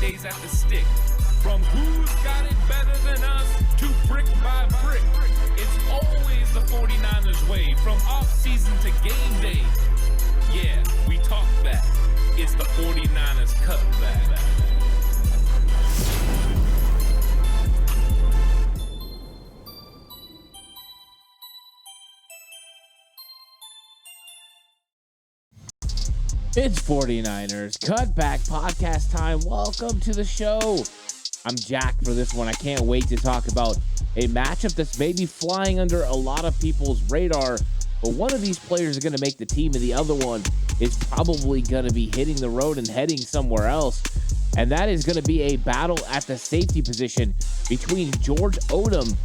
days at the stick. From who's got it better than us to brick by brick. It's always the 49ers way, from off-season to game day. Yeah, we talk back. It's the 49ers Cutback. It's 49ers Cutback Podcast time. Welcome to the show. I'm Jack for this one. I can't wait to talk about a matchup that's maybe flying under a lot of people's radar, but one of these players is going to make the team and the other one is probably going to be hitting the road and heading somewhere else. And that is going to be a battle at the safety position between George Odum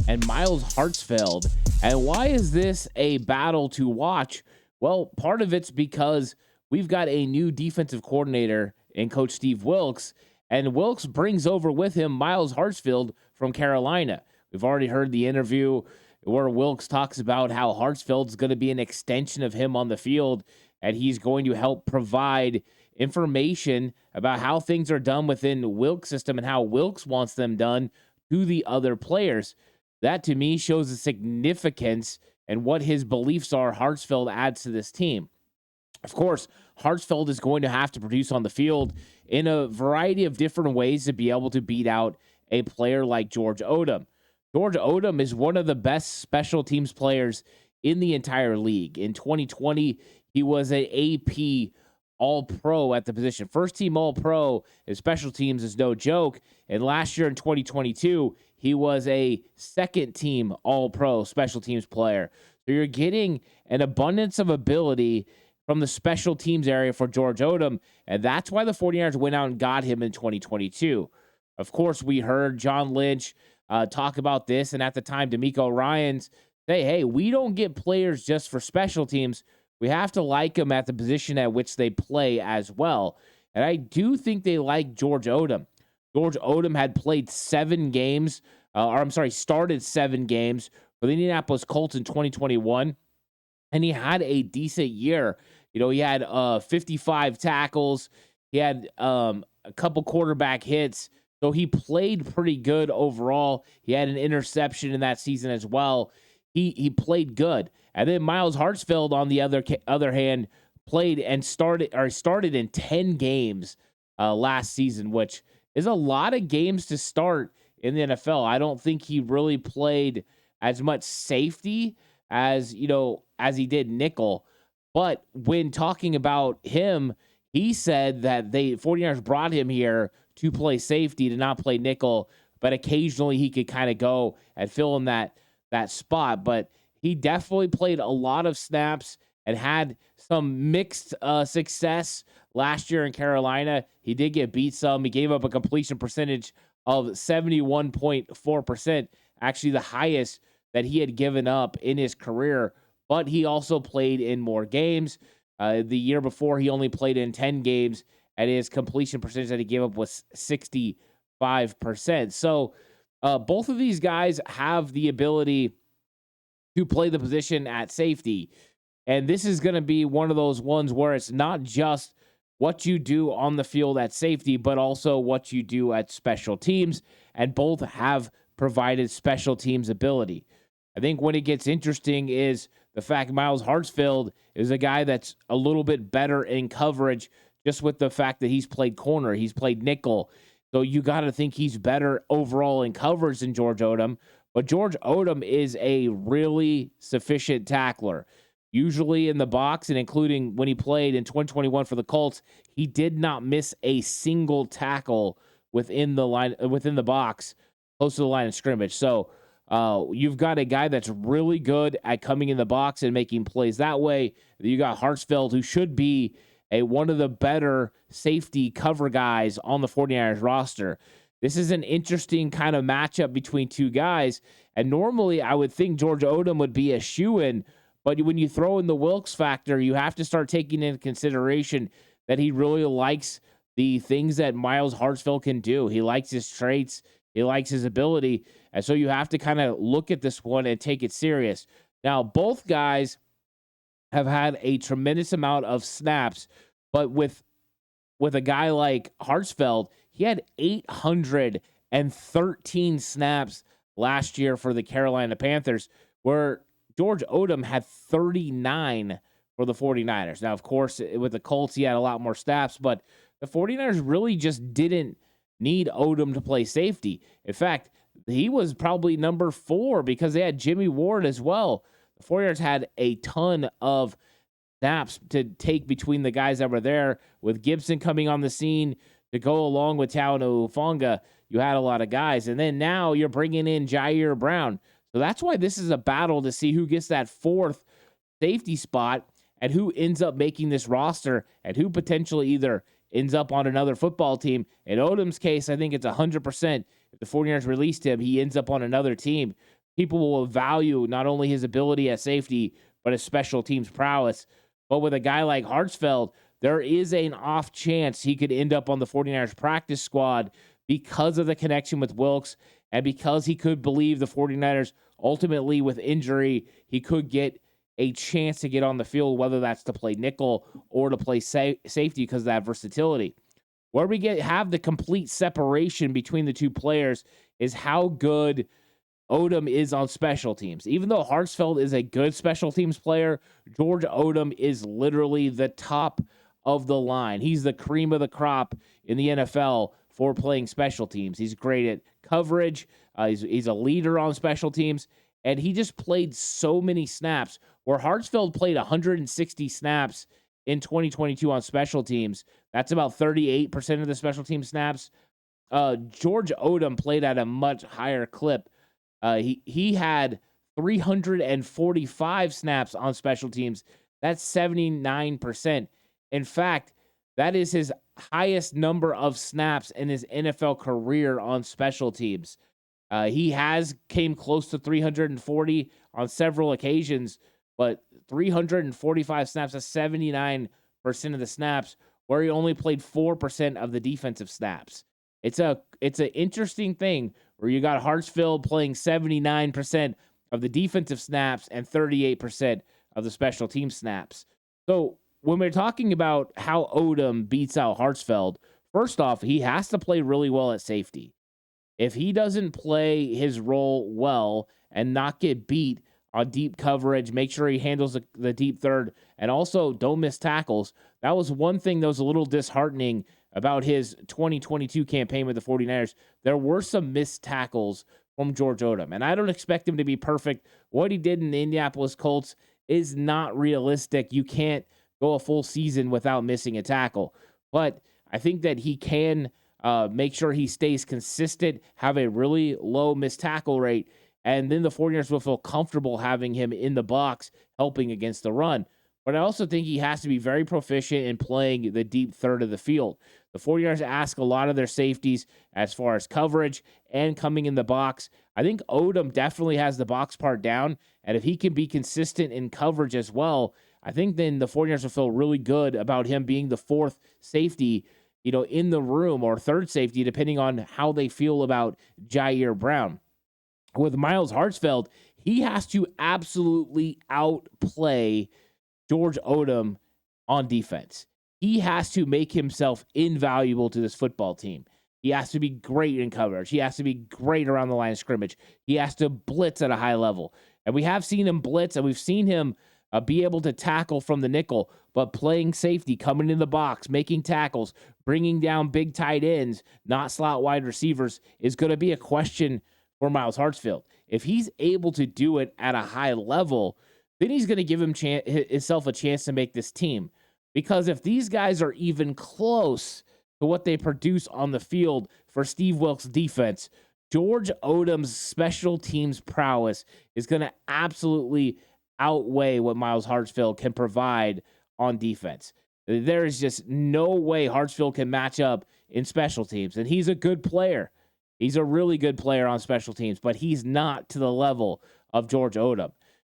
and Myles Hartsfield. And why is this a battle to watch? Well, part of it's because we've got a new defensive coordinator in Coach Steve Wilks, and Wilks brings over with him Myles Hartsfield from Carolina. We've already heard the interview where Wilks talks about how Hartsfield's going to be an extension of him on the field, and he's going to help provide information about how things are done within Wilks' system and how Wilks wants them done to the other players. That, to me, shows the significance and what his beliefs are Hartsfield adds to this team. Of course, Hartsfield is going to have to produce on the field in a variety of different ways to be able to beat out a player like George Odum. George Odum is one of the best special teams players in the entire league. In 2020, he was an AP All-Pro at the position. First team All-Pro in special teams is no joke. And last year in 2022, he was a second team All-Pro special teams player. So you're getting an abundance of ability from the special teams area for George Odum, and that's why the 49ers went out and got him in 2022. Of course, we heard John Lynch talk about this, and at the time, D'Amico Ryans say, hey, we don't get players just for special teams. We have to like them at the position at which they play as well. And I do think they like George Odum. George Odum had played started 7 games for the Indianapolis Colts in 2021, and he had a decent year. You know, he had 55 tackles. He had a couple quarterback hits. So he played pretty good overall. He had an interception in that season as well. He played good. And then Myles Hartsfield, on the other hand, played and started in 10 games last season, which is a lot of games to start in the NFL. I don't think he really played as much safety as he did nickel. But when talking about him, he said that the 49ers brought him here to play safety, to not play nickel, but occasionally he could kind of go and fill in that spot. But he definitely played a lot of snaps and had some mixed success last year in Carolina. He did get beat some. He gave up a completion percentage of 71.4%, actually the highest that he had given up in his career. But he also played in more games. The year before, he only played in 10 games, and his completion percentage that he gave up was 65%. So both of these guys have the ability to play the position at safety. And this is going to be one of those ones where it's not just what you do on the field at safety, but also what you do at special teams. And both have provided special teams ability. I think when it gets interesting is the fact Myles Hartsfield is a guy that's a little bit better in coverage, just with the fact that he's played corner, he's played nickel. So you got to think he's better overall in coverage than George Odum. But George Odum is a really sufficient tackler. Usually in the box, and including when he played in 2021 for the Colts, he did not miss a single tackle within the box, close to the line of scrimmage. So you've got a guy that's really good at coming in the box and making plays that way. You got Hartsfield, who should be one of the better safety cover guys on the 49ers roster. This is an interesting kind of matchup between two guys. And normally I would think George Odum would be a shoo-in, but when you throw in the Wilks factor, you have to start taking into consideration that he really likes the things that Myles Hartsfield can do. He likes his traits. He likes his ability. And so you have to kind of look at this one and take it serious. Now, both guys have had a tremendous amount of snaps, but with a guy like Hartsfield, He had 813 snaps last year for the Carolina Panthers, where George Odum had 39 for the 49ers. Now, of course, with the Colts, he had a lot more snaps, but the 49ers really just didn't need Odum to play safety. In fact, he was probably number 4 because they had Jimmy Ward as well. The 49ers had a ton of snaps to take between the guys that were there. With Gibson coming on the scene to go along with Talanoa Hufanga, you had a lot of guys. And then now you're bringing in Jair Brown. So that's why this is a battle to see who gets that 4th safety spot and who ends up making this roster and who potentially either ends up on another football team. In Odom's case, I think it's 100%. If the 49ers released him, he ends up on another team. People will value not only his ability at safety, but his special teams prowess. But with a guy like Hartsfield, there is an off chance he could end up on the 49ers practice squad because of the connection with Wilkes and because he could believe the 49ers ultimately with injury, he could get a chance to get on the field, whether that's to play nickel or to play safety because of that versatility. Where we have the complete separation between the two players is how good Odum is on special teams. Even though Hartsfield is a good special teams player, George Odum is literally the top of the line. He's the cream of the crop in the NFL for playing special teams. He's great at coverage. He's a leader on special teams, and he just played so many snaps where Hartsfield played 160 snaps in 2022 on special teams. That's about 38% of the special team snaps. George Odum played at a much higher clip. He had 345 snaps on special teams. That's 79%. In fact, that is his highest number of snaps in his NFL career on special teams. He has came close to 340 on several occasions, but 345 snaps, that's 79% of the snaps, where he only played 4% of the defensive snaps. It's an interesting thing where you got Hartsfield playing 79% of the defensive snaps and 38% of the special team snaps. So when we're talking about how Odum beats out Hartsfield, first off, he has to play really well at safety. If he doesn't play his role well and not get beat on deep coverage, make sure he handles the deep third, and also don't miss tackles. That was one thing that was a little disheartening about his 2022 campaign with the 49ers. There were some missed tackles from George Odum, and I don't expect him to be perfect. What he did in the Indianapolis Colts is not realistic. You can't go a full season without missing a tackle, but I think that he can make sure he stays consistent, have a really low missed tackle rate, and then the 49ers will feel comfortable having him in the box helping against the run. But I also think he has to be very proficient in playing the deep third of the field. The 49ers ask a lot of their safeties as far as coverage and coming in the box. I think Odum definitely has the box part down, and if he can be consistent in coverage as well, I think then the 49ers will feel really good about him being the 4th safety, in the room, or 3rd safety, depending on how they feel about Jair Brown. With Myles Hartsfield, he has to absolutely outplay George Odum on defense. He has to make himself invaluable to this football team. He has to be great in coverage. He has to be great around the line of scrimmage. He has to blitz at a high level. And we have seen him blitz, and we've seen him be able to tackle from the nickel, but playing safety, coming in the box, making tackles, bringing down big tight ends, not slot wide receivers, is going to be a question for Myles Hartsfield. If he's able to do it at a high level, then he's going to give himself a chance to make this team. Because if these guys are even close to what they produce on the field for Steve Wilkes' defense, George Odom's special teams prowess is going to absolutely outweigh what Myles Hartsfield can provide on defense. There is just no way Hartsfield can match up in special teams. And he's a good player. He's a really good player on special teams, but he's not to the level of George Odum.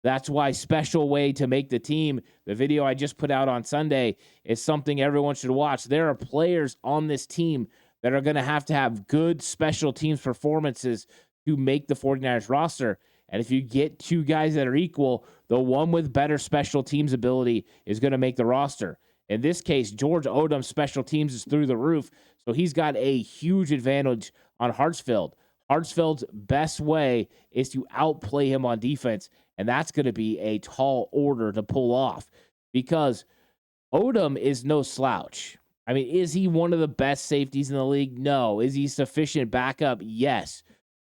That's why special way to make the team, the video I just put out on Sunday, is something everyone should watch. There are players on this team that are going to have good special teams performances to make the 49ers roster. And if you get two guys that are equal, the one with better special teams ability is going to make the roster. In this case, George Odom's special teams is through the roof, So he's got a huge advantage on Hartsfield. Hartsfield's best way is to outplay him on defense, and that's going to be a tall order to pull off because Odum is no slouch. I mean, is he one of the best safeties in the league? No. Is he sufficient backup? Yes.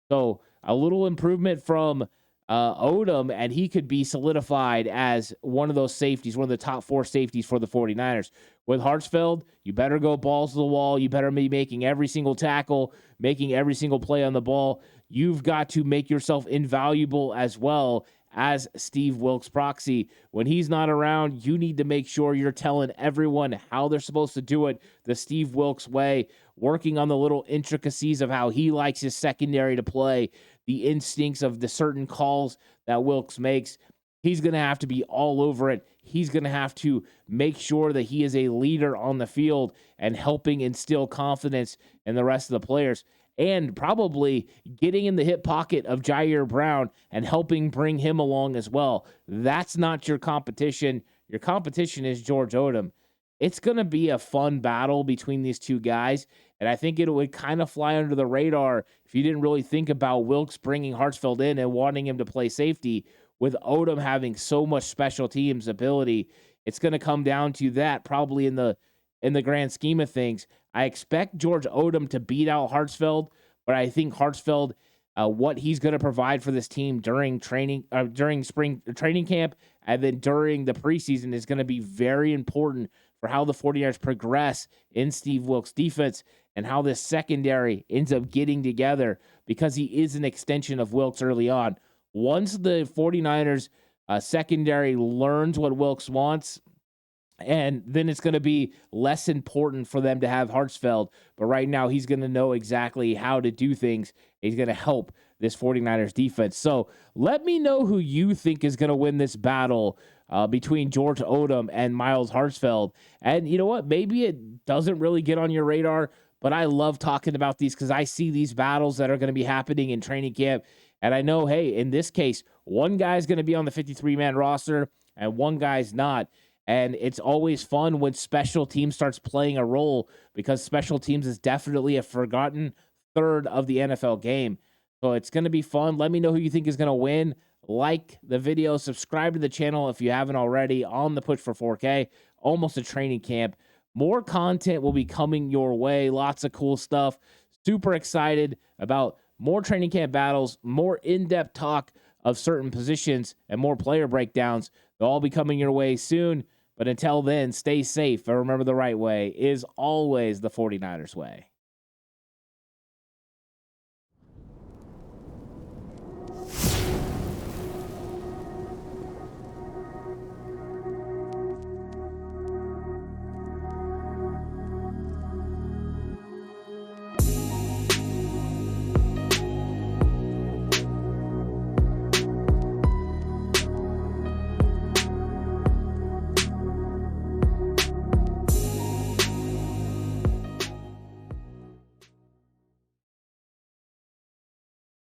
So a little improvement from Odum, and he could be solidified as one of those safeties, one of the top 4 safeties for the 49ers. With Hartsfield, you better go balls to the wall. You better be making every single tackle, making every single play on the ball. You've got to make yourself invaluable as well as Steve Wilks' proxy. When he's not around, you need to make sure you're telling everyone how they're supposed to do it the Steve Wilks way, working on the little intricacies of how he likes his secondary to play, the instincts of the certain calls that Wilks makes. He's going to have to be all over it. He's going to have to make sure that he is a leader on the field and helping instill confidence in the rest of the players, and probably getting in the hip pocket of Jair Brown and helping bring him along as well. That's not your competition. Your competition is George Odum. It's going to be a fun battle between these two guys, and I think it would kind of fly under the radar if you didn't really think about Wilks bringing Hartsfield in and wanting him to play safety. With Odum having so much special teams ability, it's going to come down to that probably in the grand scheme of things. I expect George Odum to beat out Hartsfield, but I think Hartsfield, what he's going to provide for this team during spring training camp and then during the preseason is going to be very important for how the 49ers progress in Steve Wilks' defense and how this secondary ends up getting together, because he is an extension of Wilks early on. Once the 49ers secondary learns what Wilks wants, and then it's going to be less important for them to have Hartsfield. But right now, he's going to know exactly how to do things. He's going to help this 49ers defense. So let me know who you think is going to win this battle between George Odum and Myles Hartsfield. And you know what? Maybe it doesn't really get on your radar, but I love talking about these because I see these battles that are going to be happening in training camp. And I know, hey, in this case, one guy's going to be on the 53-man roster and one guy's not. And it's always fun when special teams starts playing a role, because special teams is definitely a forgotten third of the NFL game. So it's going to be fun. Let me know who you think is going to win. Like the video, subscribe to the channel if you haven't already, on the Push for 4K, almost a training camp. More content will be coming your way. Lots of cool stuff. Super excited about more training camp battles, more in-depth talk of certain positions, and more player breakdowns. They'll all be coming your way soon. But until then, stay safe and remember the right way is always the 49ers way.